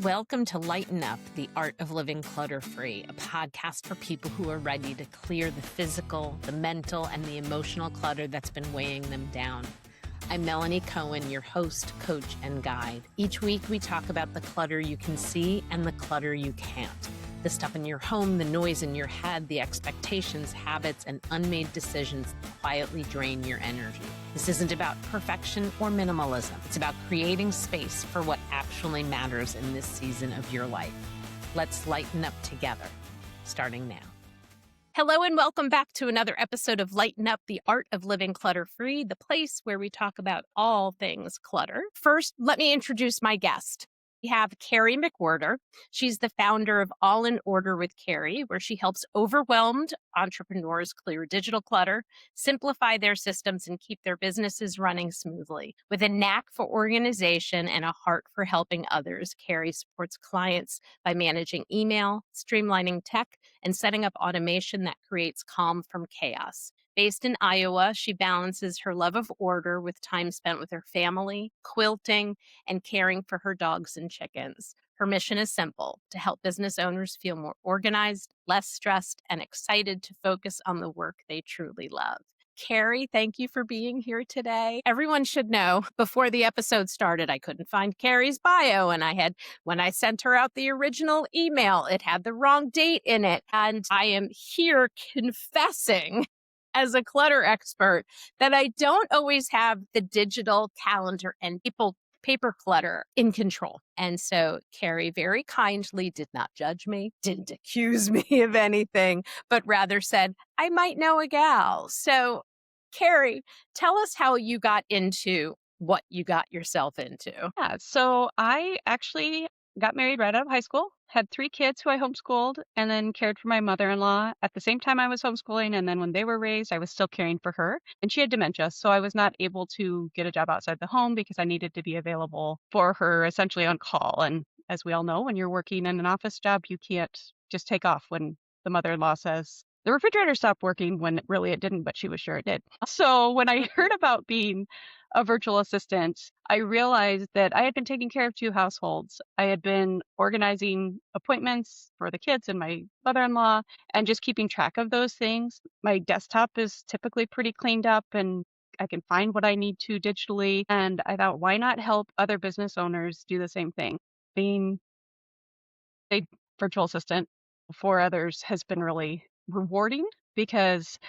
Welcome to Lighten Up, the Art of Living Clutter-Free, a podcast for people who are ready to clear the physical, the mental, and the emotional clutter that's been weighing them down. I'm Melanie Cohen, your host, coach, and guide. Each week, we talk about the clutter you can see and the clutter you can't. The stuff in your home, the noise in your head, the expectations, habits, and unmade decisions that quietly drain your energy. This isn't about perfection or minimalism. It's about creating space for what actually matters in this season of your life. Let's lighten up together, starting now. Hello and welcome back to another episode of Lighten Up, the Art of Living Clutter-Free, the place where we talk about all things clutter. First, let me introduce my guest. We have Carrie McWherter. She's the founder of All in Order with Carrie, where she helps overwhelmed entrepreneurs clear digital clutter, simplify their systems, and keep their businesses running smoothly. With a knack for organization and a heart for helping others, Carrie supports clients by managing email, streamlining tech, and setting up automation that creates calm from chaos. Based in Iowa, she balances her love of order with time spent with her family, quilting, and caring for her dogs and chickens. Her mission is simple: to help business owners feel more organized, less stressed, and excited to focus on the work they truly love. Carrie, thank you for being here today. Everyone should know, before the episode started, I couldn't find Carrie's bio, and when I sent her out the original email, it had the wrong date in it. And I am here confessing as a clutter expert that I don't always have the digital calendar and paper clutter in control. And so Carrie very kindly did not judge me, didn't accuse me of anything, but rather said, I might know a gal. So Carrie, tell us how you got into what you got yourself into. Yeah, so I actually got married right out of high school, had 3 kids who I homeschooled, and then cared for my mother-in-law at the same time I was homeschooling. And then when they were raised, I was still caring for her, and she had dementia. So I was not able to get a job outside the home because I needed to be available for her, essentially on call. And as we all know, when you're working in an office job, you can't just take off when the mother-in-law says, the refrigerator stopped working, when really it didn't, but she was sure it did. So when I heard about being a virtual assistant, I realized that I had been taking care of 2 households. I had been organizing appointments for the kids and my mother-in-law and just keeping track of those things. My desktop is typically pretty cleaned up and I can find what I need to digitally. And I thought, why not help other business owners do the same thing? Being a virtual assistant for others has been really rewarding because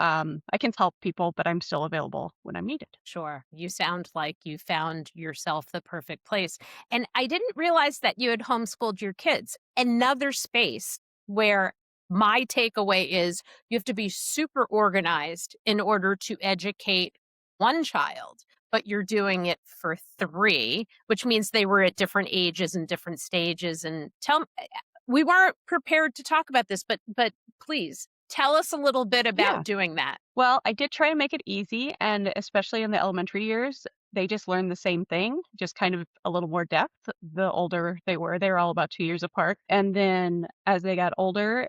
I can help people, but I'm still available when I'm needed. Sure. You sound like you found yourself the perfect place. And I didn't realize that you had homeschooled your kids. Another space where my takeaway is you have to be super organized in order to educate one child, but you're doing it for 3, which means they were at different ages and different stages. And we weren't prepared to talk about this, but please tell us a little bit about Yeah. doing that. Well, I did try to make it easy, and especially in the elementary years, they just learned the same thing, just kind of a little more depth. The older they were all about 2 years apart. And then as they got older,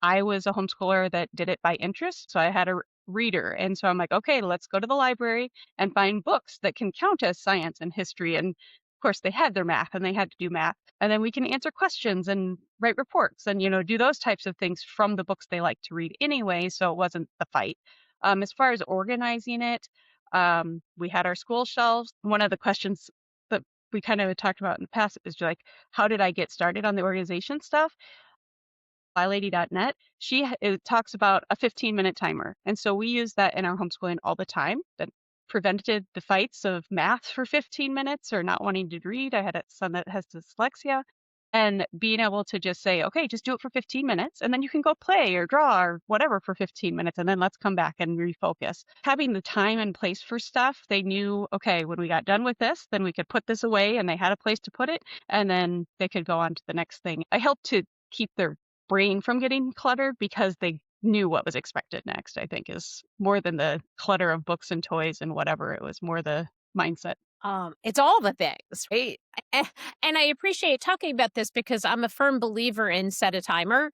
I was a homeschooler that did it by interest. So I had a reader. And so I'm like, okay, let's go to the library and find books that can count as science and history. And of course, they had their math and they had to do math. And then we can answer questions and write reports and, do those types of things from the books they like to read anyway. So it wasn't the fight. As far as organizing it, we had our school shelves. One of the questions that we kind of talked about in the past is like, how did I get started on the organization stuff? ByLady.net, it talks about a 15-minute timer. And so we use that in our homeschooling all the time. That prevented the fights of math for 15 minutes or not wanting to read. I had a son that has dyslexia. And being able to just say, okay, just do it for 15 minutes, and then you can go play or draw or whatever for 15 minutes, and then let's come back and refocus. Having the time and place for stuff, they knew, okay, when we got done with this, then we could put this away, and they had a place to put it, and then they could go on to the next thing. I helped to keep their brain from getting cluttered because they knew what was expected next, I think, is more than the clutter of books and toys and whatever. It was more the mindset. It's all the things, right? And I appreciate talking about this because I'm a firm believer in set a timer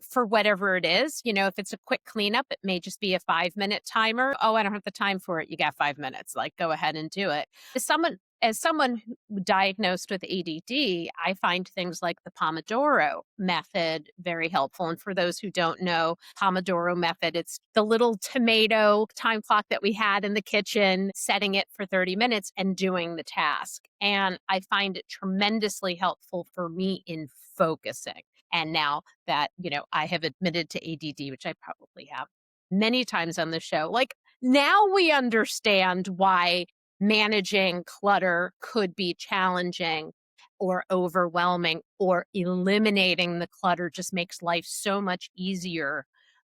for whatever it is. If it's a quick cleanup, it may just be a 5-minute timer. Oh, I don't have the time for it. You got 5 minutes. Like, go ahead and do it. As someone as someone diagnosed with ADD, I find things like the Pomodoro method very helpful. And for those who don't know, Pomodoro method, it's the little tomato time clock that we had in the kitchen, setting it for 30 minutes and doing the task. And I find it tremendously helpful for me in focusing. And now that, I have admitted to ADD, which I probably have many times on the show, like now we understand why managing clutter could be challenging or overwhelming, or eliminating the clutter just makes life so much easier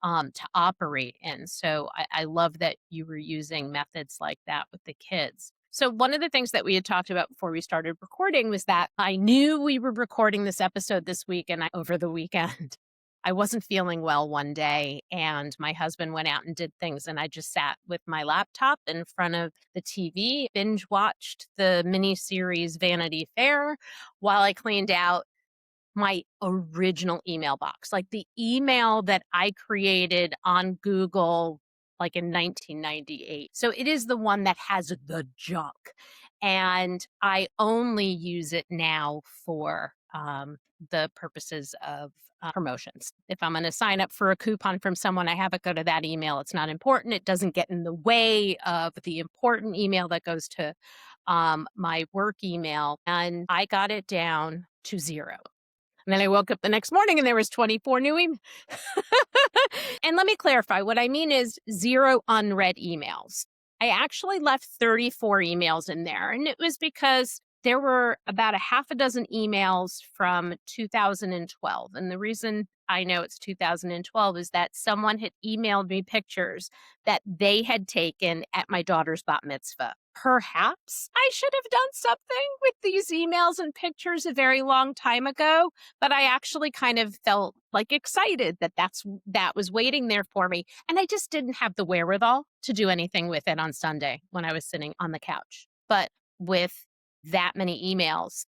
to operate in. So I love that you were using methods like that with the kids. So one of the things that we had talked about before we started recording was that I knew we were recording this episode this week, and over the weekend, I wasn't feeling well one day, and my husband went out and did things, and I just sat with my laptop in front of the TV, binge watched the miniseries Vanity Fair while I cleaned out my original email box, like the email that I created on Google like in 1998. So it is the one that has the junk. And I only use it now for the purposes of promotions. If I'm going to sign up for a coupon from someone, I have it go to that email. It's not important. It doesn't get in the way of the important email that goes to my work email. And I got it down to 0. And then I woke up the next morning and there was 24 new emails. And let me clarify, what I mean is 0 unread emails. I actually left 34 emails in there, and it was because there were about a half a dozen emails from 2012. And the reason I know it's 2012 is that someone had emailed me pictures that they had taken at my daughter's bat mitzvah. Perhaps I should have done something with these emails and pictures a very long time ago, but I actually kind of felt like excited that that was waiting there for me. And I just didn't have the wherewithal to do anything with it on Sunday when I was sitting on the couch. But with that many emails,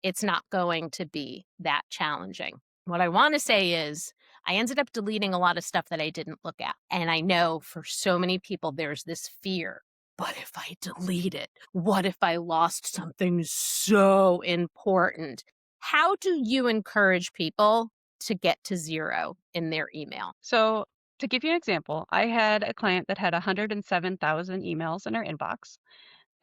it's not going to be that challenging. What I want to say is I ended up deleting a lot of stuff that I didn't look at. And I know for so many people, there's this fear. But if I delete it, what if I lost something so important? How do you encourage people to get to 0 in their email? So, to give you an example, I had a client that had 107,000 emails in her inbox.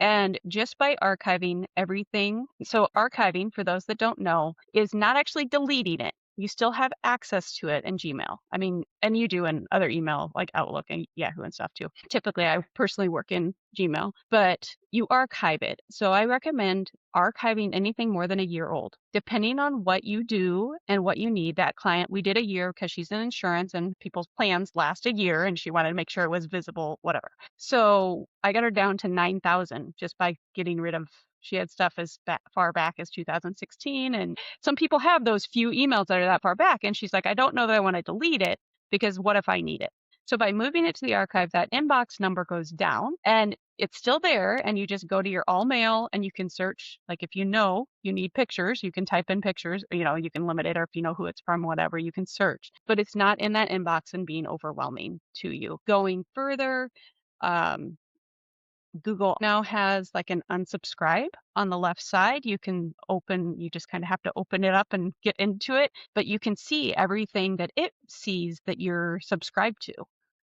And just by archiving everything, so archiving, for those that don't know, is not actually deleting it. You still have access to it in Gmail. I mean, and you do in other email like Outlook and Yahoo and stuff too. Typically, I personally work in Gmail, but you archive it. So I recommend archiving anything more than a year old, depending on what you do and what you need. That client, we did a year because she's in insurance and people's plans last a year and she wanted to make sure it was visible, whatever. So I got her down to 9,000 just by getting rid of, she had stuff as far back as 2016. And some people have those few emails that are that far back. And she's like, I don't know that I want to delete it because what if I need it? So by moving it to the archive, that inbox number goes down and it's still there. And you just go to your all mail and you can search, like if you know you need pictures, you can type in pictures, you can limit it, or if you know who it's from, whatever, you can search. But it's not in that inbox and being overwhelming to you. Going further, Google now has like an unsubscribe on the left side. You just kind of have to open it up and get into it, but you can see everything that it sees that you're subscribed to.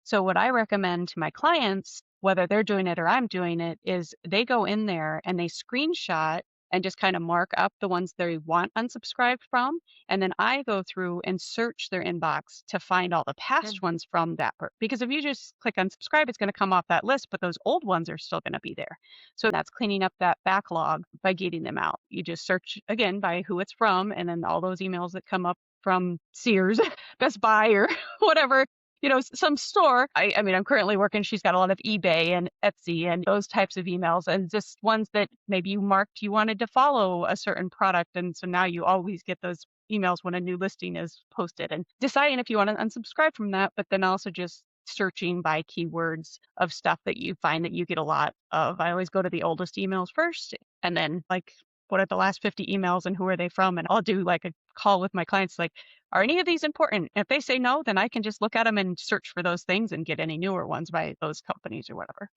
So what I recommend to my clients, whether they're doing it or I'm doing it, is they go in there and they screenshot and just kind of mark up the ones they want unsubscribed from. And then I go through and search their inbox to find all the past ones from that. Because if you just click unsubscribe, it's going to come off that list, but those old ones are still going to be there. So that's cleaning up that backlog by getting them out. You just search again by who it's from, and then all those emails that come up from Sears, Best Buy, or whatever, some store. I mean, I'm currently working, she's got a lot of eBay and Etsy and those types of emails, and just ones that maybe you marked you wanted to follow a certain product. And so now you always get those emails when a new listing is posted, and deciding if you want to unsubscribe from that, but then also just searching by keywords of stuff that you find that you get a lot of. I always go to the oldest emails first, and then like, what are the last 50 emails and who are they from? And I'll do like a call with my clients, like, are any of these important? If they say no, then I can just look at them and search for those things and get any newer ones by those companies or whatever.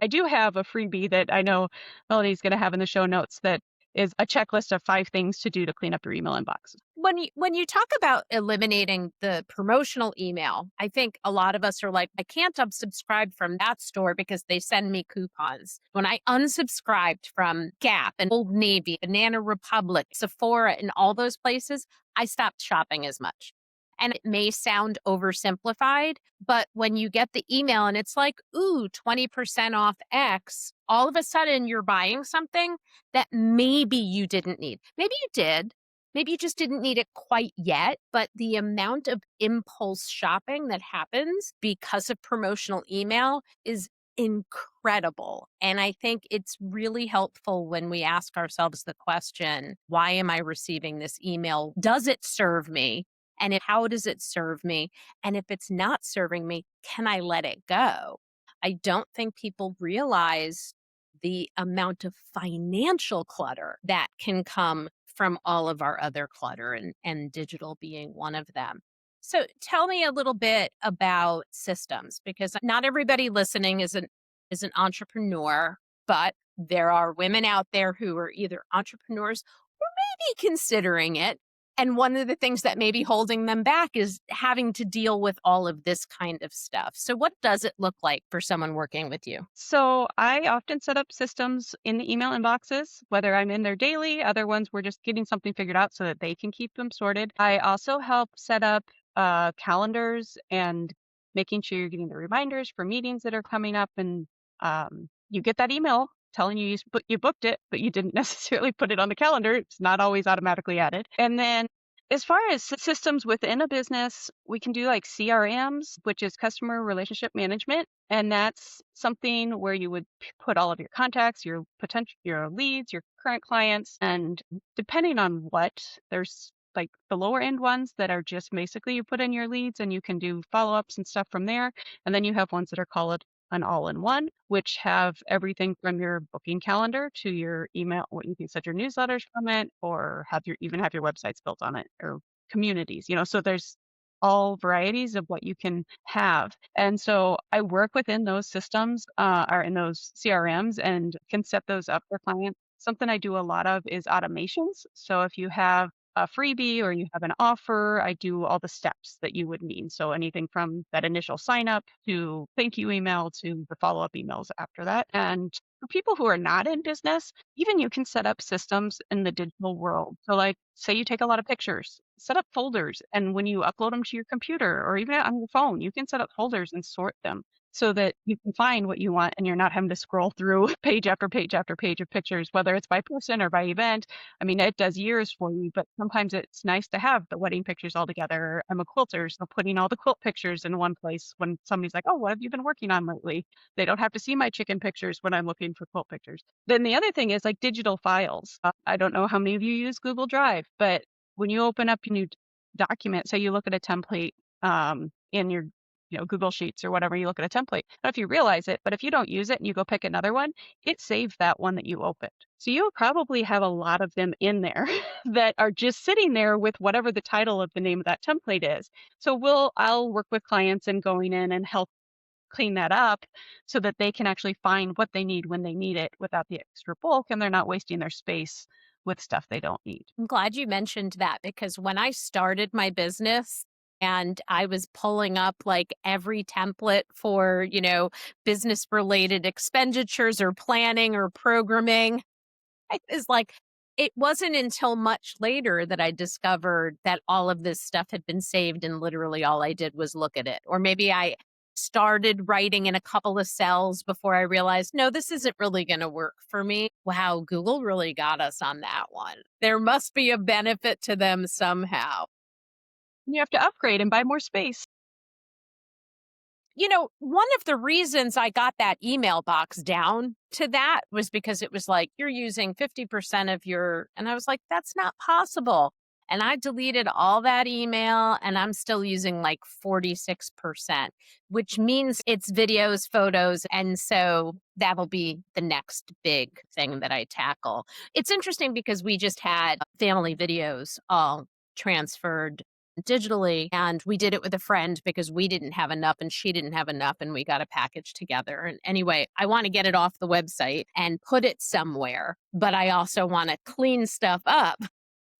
I do have a freebie that I know Melody's going to have in the show notes that is a checklist of 5 things to do to clean up your email inbox. When you talk about eliminating the promotional email, I think a lot of us are like, I can't unsubscribe from that store because they send me coupons. When I unsubscribed from Gap and Old Navy, Banana Republic, Sephora, and all those places, I stopped shopping as much. And it may sound oversimplified, but when you get the email and it's like, ooh, 20% off X, all of a sudden you're buying something that maybe you didn't need. Maybe you did. Maybe you just didn't need it quite yet, but the amount of impulse shopping that happens because of promotional email is incredible. And I think it's really helpful when we ask ourselves the question, why am I receiving this email? Does it serve me? And how does it serve me? And if it's not serving me, can I let it go? I don't think people realize the amount of financial clutter that can come from all of our other clutter and digital being one of them. So tell me a little bit about systems because not everybody listening is an entrepreneur, but there are women out there who are either entrepreneurs or maybe considering it. And one of the things that may be holding them back is having to deal with all of this kind of stuff. So what does it look like for someone working with you? So I often set up systems in the email inboxes, whether I'm in there daily, other ones we're just getting something figured out so that they can keep them sorted. I also help set up calendars and making sure you're getting the reminders for meetings that are coming up. And you get that email telling you you booked it, but you didn't necessarily put it on the calendar. It's not always automatically added. And then as far as systems within a business, we can do like CRMs, which is customer relationship management. And that's something where you would put all of your contacts, your potential, your leads, your current clients. And depending on what, there's like the lower end ones that are just basically you put in your leads and you can do follow ups and stuff from there. And then you have ones that are called an all-in-one, which have everything from your booking calendar to your email, what you can set your newsletters from it, or even have your websites built on it, or communities. So there's all varieties of what you can have. And so I work within those systems, or in those CRMs, and can set those up for clients. Something I do a lot of is automations. So if you have a freebie or you have an offer, I do all the steps that you would need. So anything from that initial sign up to thank you email to the follow up emails after that. And for people who are not in business, even you can set up systems in the digital world. So like say you take a lot of pictures, set up folders. And when you upload them to your computer or even on your phone, you can set up folders and sort them so that you can find what you want and you're not having to scroll through page after page after page of pictures, whether it's by person or by event. I mean, it does years for you, but sometimes it's nice to have the wedding pictures all together. I'm a quilter, so putting all the quilt pictures in one place when somebody's like, oh, what have you been working on lately? They don't have to see my chicken pictures when I'm looking for quilt pictures. Then the other thing is like digital files. I don't know how many of you use Google Drive, but when you open up a new document, say you look at a template in your Google Sheets or whatever, you look at a template. I don't know if you realize it, but if you don't use it and you go pick another one, it saves that one that you opened. So you'll probably have a lot of them in there that are just sitting there with whatever the title of the name of that template is. So I'll work with clients and going in and help clean that up so that they can actually find what they need when they need it without the extra bulk and they're not wasting their space with stuff they don't need. I'm glad you mentioned that because when I started my business and I was pulling up like every template for, business related expenditures or planning or programming, I was like, it wasn't until much later that I discovered that all of this stuff had been saved and literally all I did was look at it. Or maybe I started writing in a couple of cells before I realized, no, this isn't really going to work for me. Wow, Google really got us on that one. There must be a benefit to them somehow. You have to upgrade and buy more space. One of the reasons I got that email box down to that was because it was like, you're using 50% of and I was like, that's not possible. And I deleted all that email and I'm still using like 46%, which means it's videos, photos. And so that'll be the next big thing that I tackle. It's interesting because we just had family videos all transferred digitally. And we did it with a friend because we didn't have enough and she didn't have enough, and we got a package together. And anyway, I want to get it off the website and put it somewhere, but I also want to clean stuff up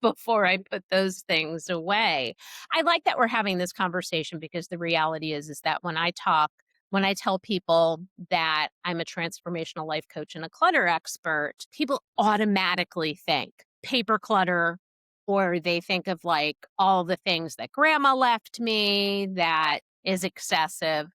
before I put those things away. I like that we're having this conversation because the reality is that when I tell people that I'm a transformational life coach and a clutter expert, people automatically think paper clutter, or they think of like all the things that grandma left me that is excessive,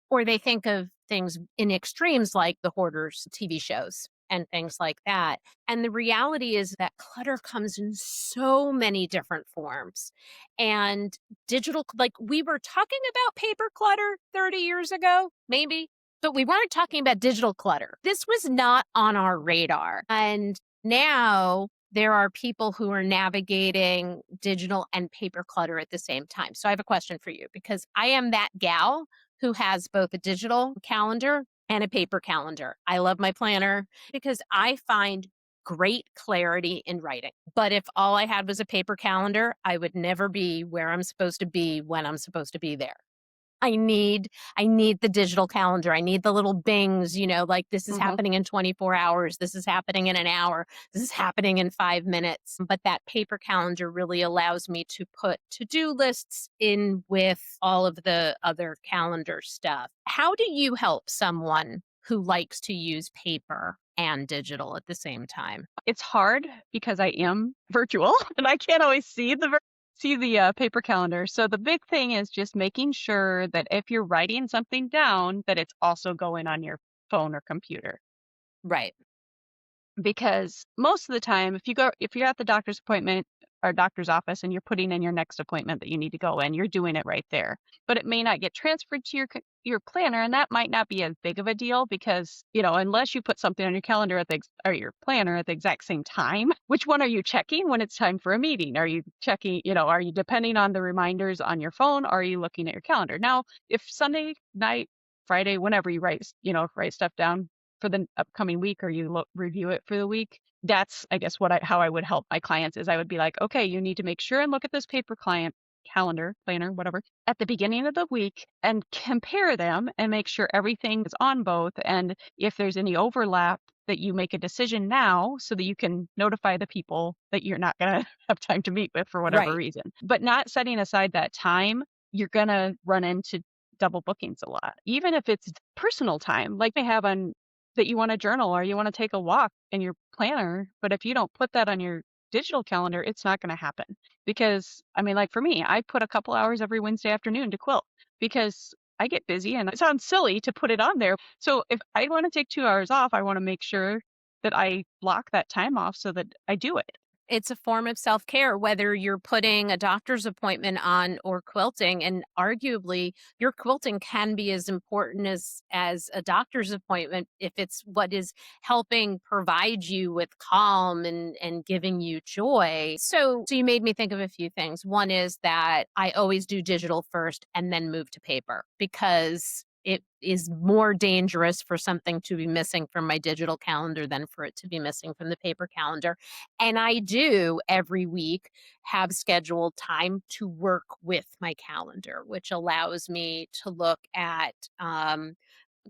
or they think of things in extremes like the hoarders TV shows and things like that. And the reality is that clutter comes in so many different forms. And digital, like we were talking about paper clutter 30 years ago, maybe, but we weren't talking about digital clutter. This was not on our radar. And now there are people who are navigating digital and paper clutter at the same time. So I have a question for you, because I am that gal who has both a digital calendar and a paper calendar. I love my planner because I find great clarity in writing. But if all I had was a paper calendar, I would never be where I'm supposed to be when I'm supposed to be there. I need the digital calendar. I need the little bings, like this is Mhm. happening in 24 hours. This is happening in an hour. This is happening in 5 minutes. But that paper calendar really allows me to put to-do lists in with all of the other calendar stuff. How do you help someone who likes to use paper and digital at the same time? It's hard because I am virtual and I can't always see the paper calendar. So the big thing is just making sure that if you're writing something down, that it's also going on your phone or computer. Right. Because most of the time, if you're at the doctor's appointment or doctor's office and you're putting in your next appointment that you need to go in, you're doing it right there. But it may not get transferred to your planner, and that might not be as big of a deal because, unless you put something on your calendar or your planner at the exact same time, which one are you checking when it's time for a meeting? Are you checking, are you depending on the reminders on your phone, or are you looking at your calendar? Now, if Sunday night, Friday, whenever you write stuff down for the upcoming week, or you review it for the week, that's, I guess, how I would help my clients is I would be like, okay, you need to make sure and look at this paper client calendar, planner, whatever, at the beginning of the week and compare them and make sure everything is on both. And if there's any overlap, that you make a decision now so that you can notify the people that you're not going to have time to meet with for whatever Right. reason. But not setting aside that time, you're going to run into double bookings a lot, even if it's personal time, like they have on that you want to journal or you want to take a walk in your planner. But if you don't put that on your digital calendar, it's not going to happen. Because, I mean, like for me, I put a couple hours every Wednesday afternoon to quilt because I get busy and it sounds silly to put it on there. So if I want to take 2 hours off, I want to make sure that I block that time off so that I do it. It's a form of self-care, whether you're putting a doctor's appointment on or quilting. And arguably, your quilting can be as important as a doctor's appointment if it's what is helping provide you with calm and giving you joy. So you made me think of a few things. One is that I always do digital first and then move to paper, because it is more dangerous for something to be missing from my digital calendar than for it to be missing from the paper calendar. And I do every week have scheduled time to work with my calendar, which allows me to look at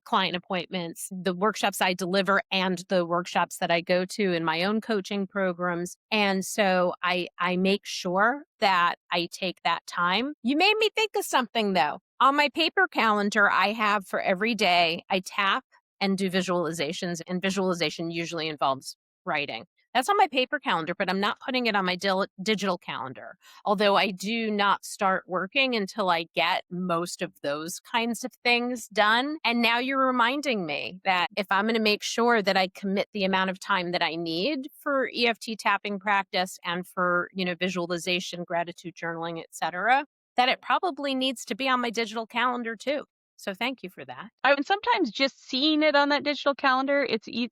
client appointments, the workshops I deliver, and the workshops that I go to in my own coaching programs. And so I make sure that I take that time. You made me think of something though. On my paper calendar, I have for every day, I tap and do visualizations, and visualization usually involves writing. That's on my paper calendar, but I'm not putting it on my digital calendar. Although I do not start working until I get most of those kinds of things done. And now you're reminding me that if I'm going to make sure that I commit the amount of time that I need for EFT tapping practice and for, visualization, gratitude journaling, etc., that it probably needs to be on my digital calendar too. So thank you for that. I mean, sometimes just seeing it on that digital calendar,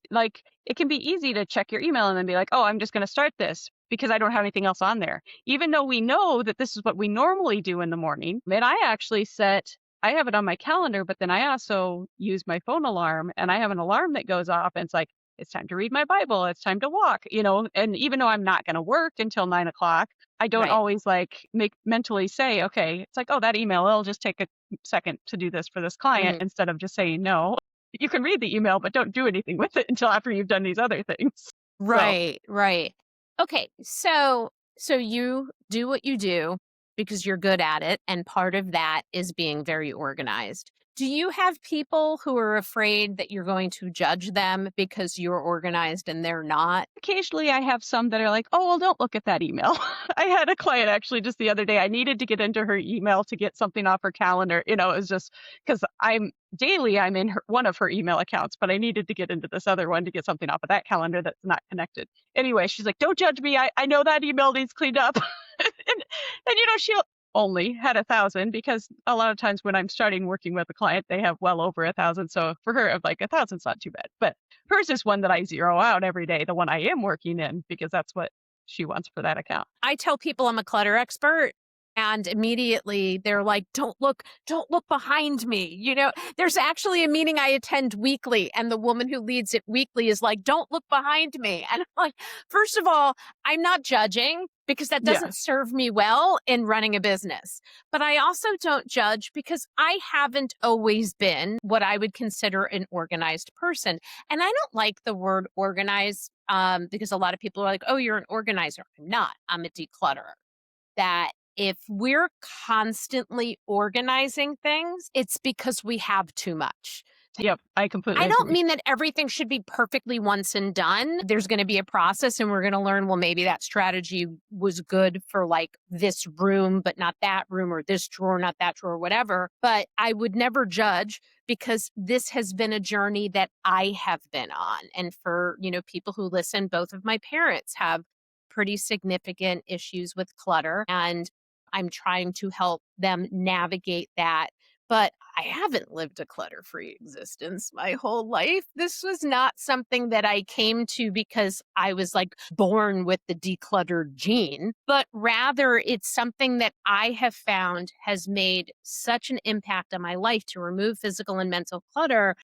like it can be easy to check your email and then be like, oh, I'm just going to start this because I don't have anything else on there. Even though we know that this is what we normally do in the morning. And I have it on my calendar, but then I also use my phone alarm, and I have an alarm that goes off and it's like, it's time to read my Bible. It's time to walk, you know, and even though I'm not going to work until 9 o'clock, I don't Right. always like make mentally say, okay, it's like, oh, that email, it'll just take a second to do this for this client Mhm. instead of just saying no. You can read the email, but don't do anything with it until after you've done these other things. So Right, right. Okay, so you do what you do because you're good at it, and part of that is being very organized. Do you have people who are afraid that you're going to judge them because you're organized and they're not? occasionally I have some that are like, oh, well, don't look at that email. I had a client actually just the other day. I needed to get into her email to get something off her calendar. You know, it was just because I'm in one of her email accounts, but I needed to get into this other one to get something off of that calendar that's not connected. Anyway, she's like, don't judge me. I know that email needs cleaned up. And, you know, she only had 1,000 because a lot of times when I'm starting working with a client, they have well over 1,000. So for her, I'm like 1,000's not too bad. But hers is one that I zero out every day, the one I am working in, because that's what she wants for that account. I tell people I'm a clutter expert and immediately they're like, don't look behind me. You know, there's actually a meeting I attend weekly and the woman who leads it weekly is like, don't look behind me. And I'm like, first of all, I'm not judging because that Yeah. doesn't serve me well in running a business. But I also don't judge because I haven't always been what I would consider an organized person. And I don't like the word organized because a lot of people are like, oh, you're an organizer. I'm not. I'm a declutterer. That if we're constantly organizing things, it's because we have too much. Yep. I completely I don't agree. mean that everything should be perfectly once and done. There's going to be a process and we're going to learn, well, maybe that strategy was good for like this room, but not that room, or this drawer, not that drawer, whatever. But I would never judge because this has been a journey that I have been on. And for, you know, people who listen, both of my parents have pretty significant issues with clutter and I'm trying to help them navigate that, but I haven't lived a clutter free existence my whole life. This was not something that I came to because I was like born with the decluttered gene, but rather it's something that I have found has made such an impact on my life to remove physical and mental clutter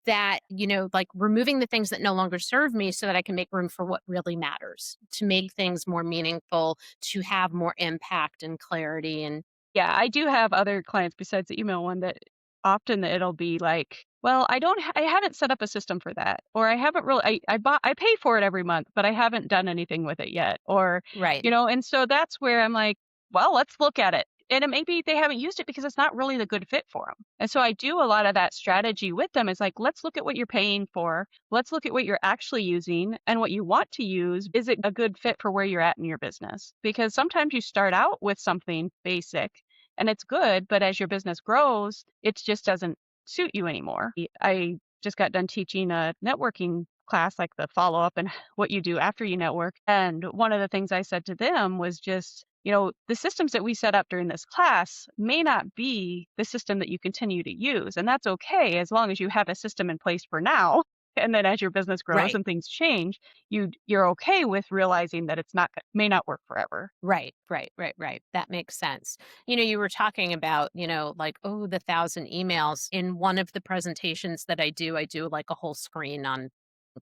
that, you know, like removing the things that no longer serve me so that I can make room for what really matters, to make things more meaningful, to have more impact and clarity. And Yeah, I do have other clients besides the email one that often it'll be like, well, I haven't set up a system for that, or I haven't really, I pay for it every month, but I haven't done anything with it yet. Or, right, you know, and so that's where I'm like, well, let's look at it. And it maybe they haven't used it because it's not really the good fit for them. And so I do a lot of that strategy with them is like, let's look at what you're paying for. Let's look at what you're actually using and what you want to use. Is it a good fit for where you're at in your business? Because sometimes you start out with something basic and it's good, but as your business grows, it just doesn't suit you anymore. I just got done teaching a networking class, like the follow up and what you do after you network. And one of the things I said to them was just, you know, the systems that we set up during this class may not be the system that you continue to use. And that's okay as long as you have a system in place for now. And then as your business grows right. and things change, you're okay with realizing that it's not may not work forever. Right, right, right, right. That makes sense. You know, you were talking about, you know, like, oh, the 1,000 emails. In one of the presentations that I do like a whole screen on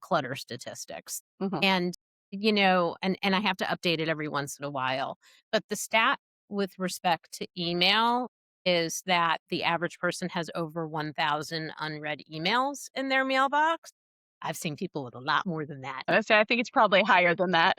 clutter statistics. Hmm. And, you know, and I have to update it every once in a while. But the stat with respect to email is that the average person has over 1,000 unread emails in their mailbox. I've seen people with a lot more than that. So I think it's probably higher than that.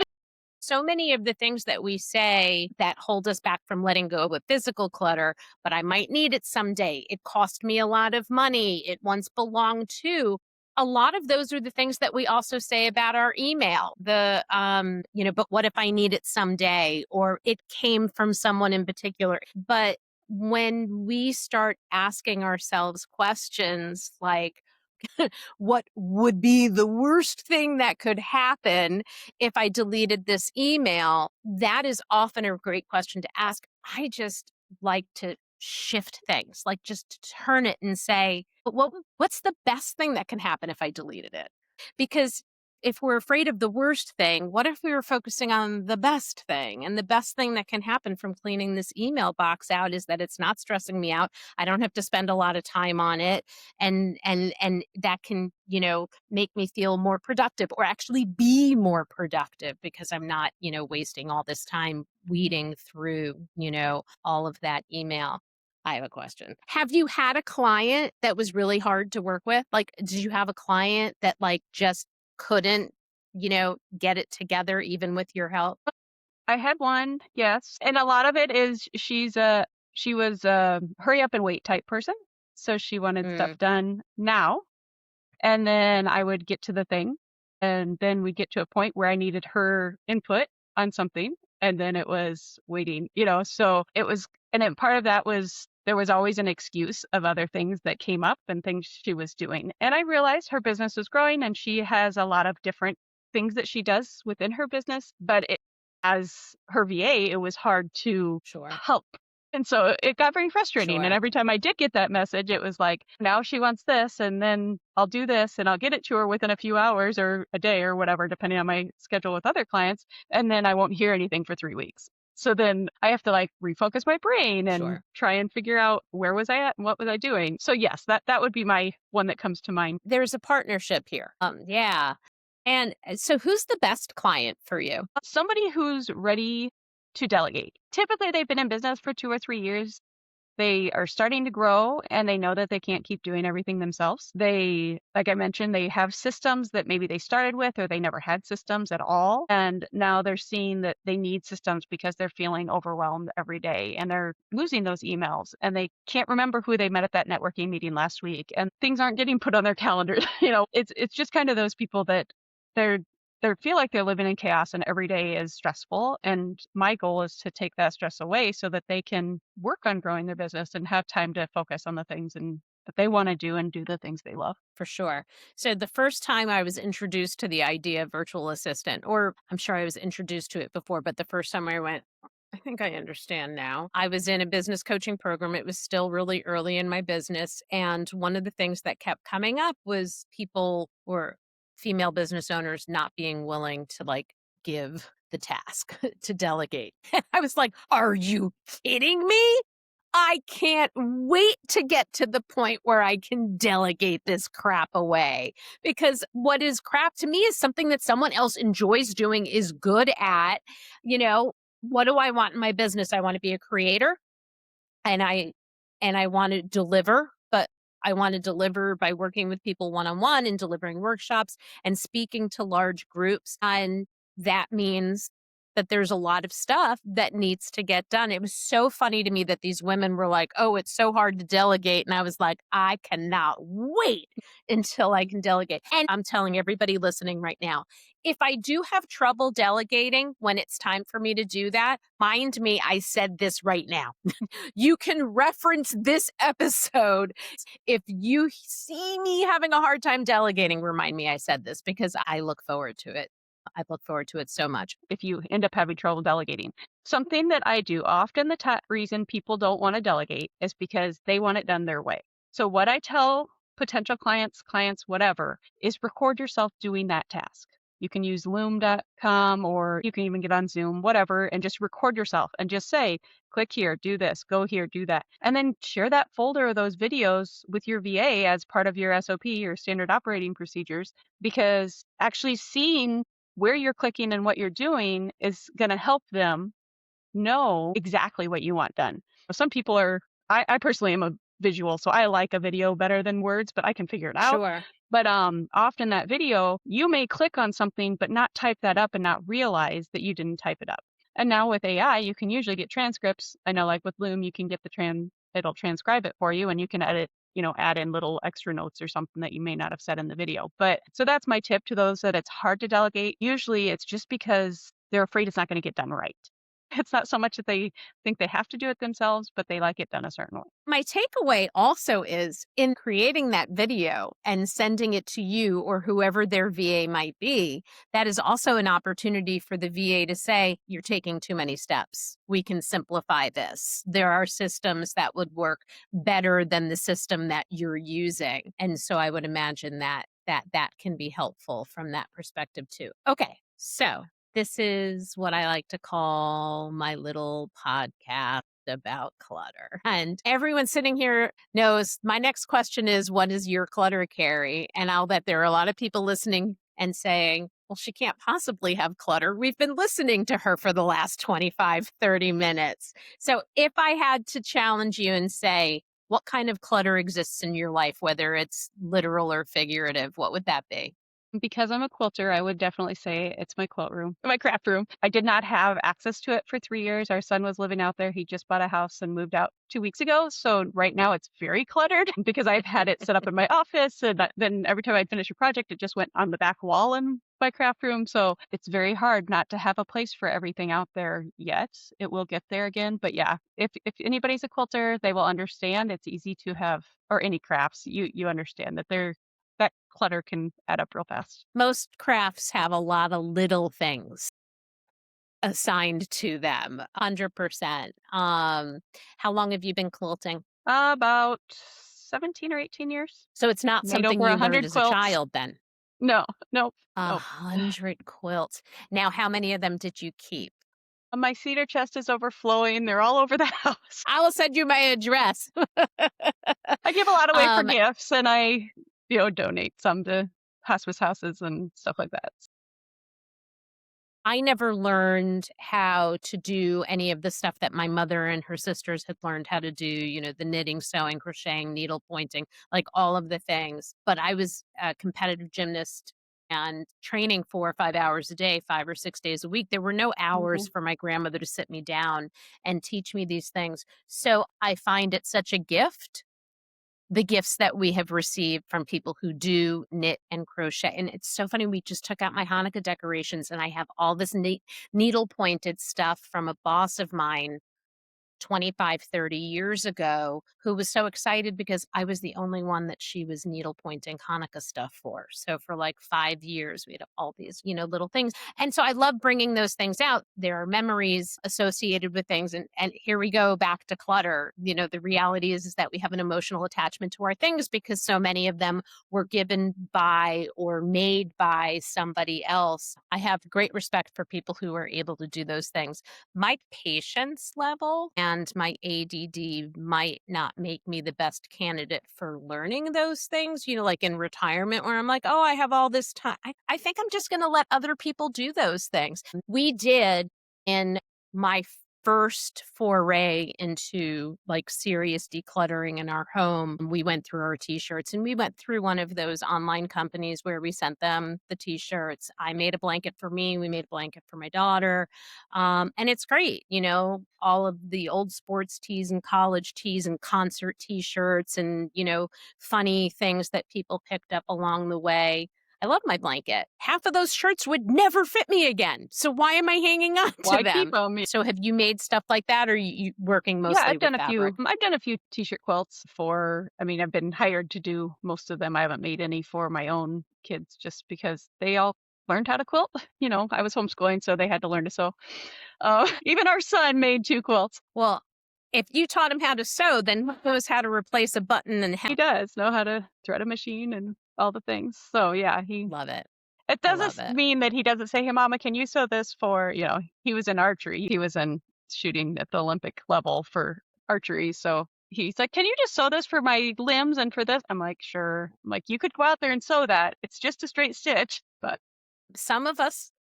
So many of the things that we say that hold us back from letting go of physical clutter, but I might need it someday. It cost me a lot of money. It once belonged to. A lot of those are the things that we also say about our email. You know, but what if I need it someday? Or it came from someone in particular. But when we start asking ourselves questions like, what would be the worst thing that could happen if I deleted this email? That is often a great question to ask. I just like to shift things, like just turn it and say, but what's the best thing that can happen if I deleted it? Because If we're afraid of the worst thing, what if we were focusing on the best thing? And the best thing that can happen from cleaning this email box out is that it's not stressing me out. I don't have to spend a lot of time on it. And that can, make me feel more productive or actually be more productive because I'm not, wasting all this time weeding through, all of that email. I have a question. Have you had a client that was really hard to work with? Like, did you have a client that just couldn't, get it together even with your help? I had one, yes. And a lot of it is she was a hurry up and wait type person. So she wanted stuff Mm, done now. And then I would get to the thing. And then we'd get to a point where I needed her input on something. And then it was waiting, so it was, and then part of that was there was always an excuse of other things that came up and things she was doing. And I realized her business was growing and she has a lot of different things that she does within her business. But as her VA, it was hard to sure, help. And so it got very frustrating. And sure, every time I did get that message, it was like, now she wants this, and then I'll do this, and I'll get it to her within a few hours or a day or whatever, depending on my schedule with other clients. And then I won't hear anything for 3 weeks. So then I have to refocus my brain and sure. try and figure out where was I at and what was I doing. So yes, that would be my one that comes to mind. There's a partnership here. Yeah. And so who's the best client for you? Somebody who's ready to delegate. Typically, they've been in business for 2 or 3 years. They are starting to grow and they know that they can't keep doing everything themselves. They, like I mentioned, they have systems that maybe they started with or they never had systems at all. And now they're seeing that they need systems because they're feeling overwhelmed every day and they're losing those emails and they can't remember who they met at that networking meeting last week and things aren't getting put on their calendars. It's just kind of those people that they're they feel like they're living in chaos and every day is stressful. And my goal is to take that stress away so that they can work on growing their business and have time to focus on the things that they want to do and do the things they love. For sure. So the first time I was introduced to the idea of virtual assistant, or I'm sure I was introduced to it before, but the first time I went, I think I understand now. I was in a business coaching program. It was still really early in my business. And one of the things that kept coming up was people or female business owners not being willing to give the task to delegate. And I was like, are you kidding me? I can't wait to get to the point where I can delegate this crap away. Because what is crap to me is something that someone else enjoys doing, is good at. What do I want in my business? I want to be a creator and I want to deliver, but I want to deliver by working with people one-on-one and delivering workshops and speaking to large groups. And that means that there's a lot of stuff that needs to get done. It was so funny to me that these women were like, "Oh, it's so hard to delegate." And I was like, "I cannot wait until I can delegate." And I'm telling everybody listening right now, if I do have trouble delegating when it's time for me to do that, mind me, I said this right now. You can reference this episode. If you see me having a hard time delegating, remind me I said this because I look forward to it. I look forward to it so much. If you end up having trouble delegating, something that I do often, the reason people don't want to delegate is because they want it done their way. So what I tell potential clients, whatever, is record yourself doing that task. You can use loom.com or you can even get on Zoom, whatever, and just record yourself and just say, click here, do this, go here, do that. And then share that folder of those videos with your VA as part of your SOP or standard operating procedures, because actually seeing where you're clicking and what you're doing is going to help them know exactly what you want done. Some people I personally am a visual, so I like a video better than words, but I can figure it out. Sure. But often that video, you may click on something, but not type that up and not realize that you didn't type it up. And now with AI, you can usually get transcripts. I know like with Loom, you can get it'll transcribe it for you and you can edit, add in little extra notes or something that you may not have said in the video. But so that's my tip to those that it's hard to delegate. Usually it's just because they're afraid it's not going to get done right. It's not so much that they think they have to do it themselves, but they like it done a certain way. My takeaway also is in creating that video and sending it to you or whoever their VA might be, that is also an opportunity for the VA to say, you're taking too many steps. We can simplify this. There are systems that would work better than the system that you're using. And so I would imagine that that that can be helpful from that perspective too. Okay, so this is what I like to call my little podcast about clutter. And everyone sitting here knows my next question is, what is your clutter, Carrie? And I'll bet there are a lot of people listening and saying, well, she can't possibly have clutter. We've been listening to her for the last 25, 30 minutes. So if I had to challenge you and say, what kind of clutter exists in your life, whether it's literal or figurative, what would that be? Because I'm a quilter, I would definitely say it's my quilt room, my craft room. I did not have access to it for 3 years. Our son was living out there. He just bought a house and moved out 2 weeks ago. So right now it's very cluttered because I've had it set up in my office. And then every time I'd finish a project, it just went on the back wall in my craft room. So it's very hard not to have a place for everything out there yet. It will get there again. But yeah, if anybody's a quilter, they will understand it's easy to have, or any crafts, you understand that that clutter can add up real fast. Most crafts have a lot of little things assigned to them, 100%. How long have you been quilting? About 17 or 18 years. So it's not Made something over you learned 100 as a quilts. child then? No, nope, A nope. 100 quilts. Now, how many of them did you keep? My cedar chest is overflowing. They're all over the house. I will send you my address. I give a lot away for Um, gifts, and I, donate some to hospice houses and stuff like that. I never learned how to do any of the stuff that my mother and her sisters had learned how to do, the knitting, sewing, crocheting, needle pointing, like all of the things. But I was a competitive gymnast and training 4 or 5 hours a day, 5 or 6 days a week. There were no hours Mhm. for my grandmother to sit me down and teach me these things. So I find it such a gift, the gifts that we have received from people who do knit and crochet. And it's so funny. We just took out my Hanukkah decorations and I have all this needle pointed stuff from a boss of mine 25, 30 years ago, who was so excited because I was the only one that she was needle pointing Hanukkah stuff for. So for like 5 years, we had all these, little things. And so I love bringing those things out. There are memories associated with things. And here we go back to clutter. The reality is that we have an emotional attachment to our things because so many of them were given by or made by somebody else. I have great respect for people who are able to do those things. My patience level and my ADD might not make me the best candidate for learning those things, like in retirement where I'm like, oh, I have all this time. I think I'm just going to let other people do those things. We did in my first foray into like serious decluttering in our home. We went through our t-shirts and we went through one of those online companies where we sent them the t-shirts. I made a blanket for me. We made a blanket for my daughter. And it's great, all of the old sports tees and college tees and concert t-shirts and, funny things that people picked up along the way. I love my blanket. Half of those shirts would never fit me again. So why am I hanging on to Why keep them? them? So have you made stuff like that or are you working Yeah, mostly with fabric? I've done a few t-shirt quilts I've been hired to do most of them. I haven't made any for my own kids just because they all learned how to quilt. I was homeschooling, so they had to learn to sew. Even our son made 2 quilts. Well, if you taught him how to sew, then he knows how to replace a button and He does know how to thread a machine and all the things. So yeah, love it. it I doesn't love it. mean that he doesn't say, "Hey, mama, can you sew this for," he was in archery. He was in shooting at the Olympic level for archery. So he's like, "Can you just sew this for my limbs and for this?" I'm like, "Sure." I'm like, "You could go out there and sew that. It's just a straight stitch." But Some of us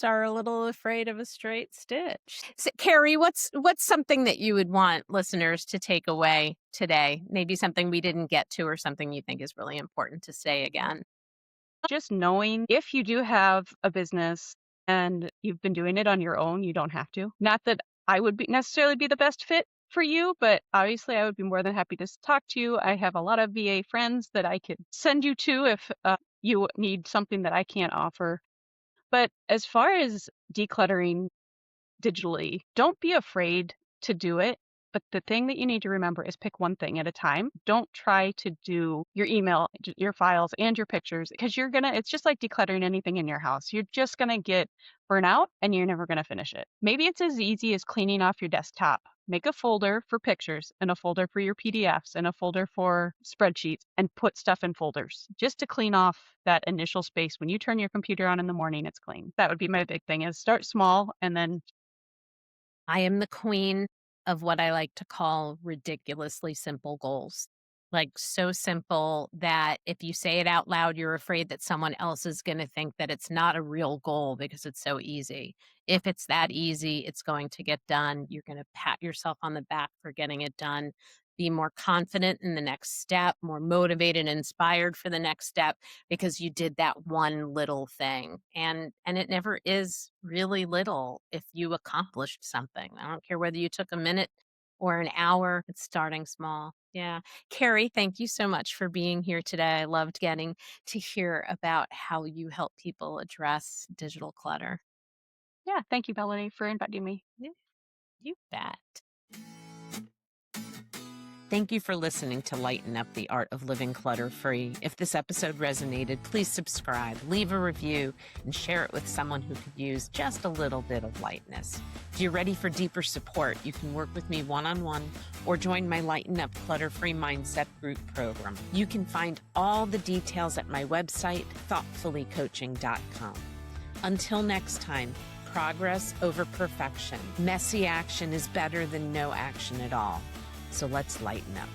are a little afraid of a straight stitch. So, Carrie, what's something that you would want listeners to take away today? Maybe something we didn't get to or something you think is really important to say again. just knowing if you do have a business and you've been doing it on your own, you don't have to. Not that I would necessarily be the best fit for you, but obviously I would be more than happy to talk to you. I have a lot of VA friends that I could send you to if you need something that I can't offer. But as far as decluttering digitally, don't be afraid to do it. But the thing that you need to remember is pick one thing at a time. Don't try to do your email, your files, and your pictures because it's just like decluttering anything in your house. You're just going to get burnout and you're never going to finish it. Maybe it's as easy as cleaning off your desktop. Make a folder for pictures and a folder for your PDFs and a folder for spreadsheets and put stuff in folders just to clean off that initial space. When you turn your computer on in the morning, it's clean. That would be my big thing is start small and then I am the queen of what I like to call ridiculously simple goals. Like so simple that if you say it out loud, you're afraid that someone else is going to think that it's not a real goal because it's so easy. If it's that easy, it's going to get done. You're going to pat yourself on the back for getting it done. Be more confident in the next step, more motivated and inspired for the next step because you did that one little thing. And it never is really little if you accomplished something. I don't care whether you took a minute or an hour, it's starting small. Yeah. Carrie, thank you so much for being here today. I loved getting to hear about how you help people address digital clutter. yeah, thank you, Melanie, for inviting me. Yeah, you bet. Thank you for listening to Lighten Up the Art of Living Clutter-Free. If this episode resonated, please subscribe, leave a review, and share it with someone who could use just a little bit of lightness. If you're ready for deeper support, you can work with me one-on-one or join my Lighten Up Clutter-Free Mindset Group program. You can find all the details at my website, thoughtfullycoaching.com. Until next time, progress over perfection. Messy action is better than no action at all. So let's lighten up.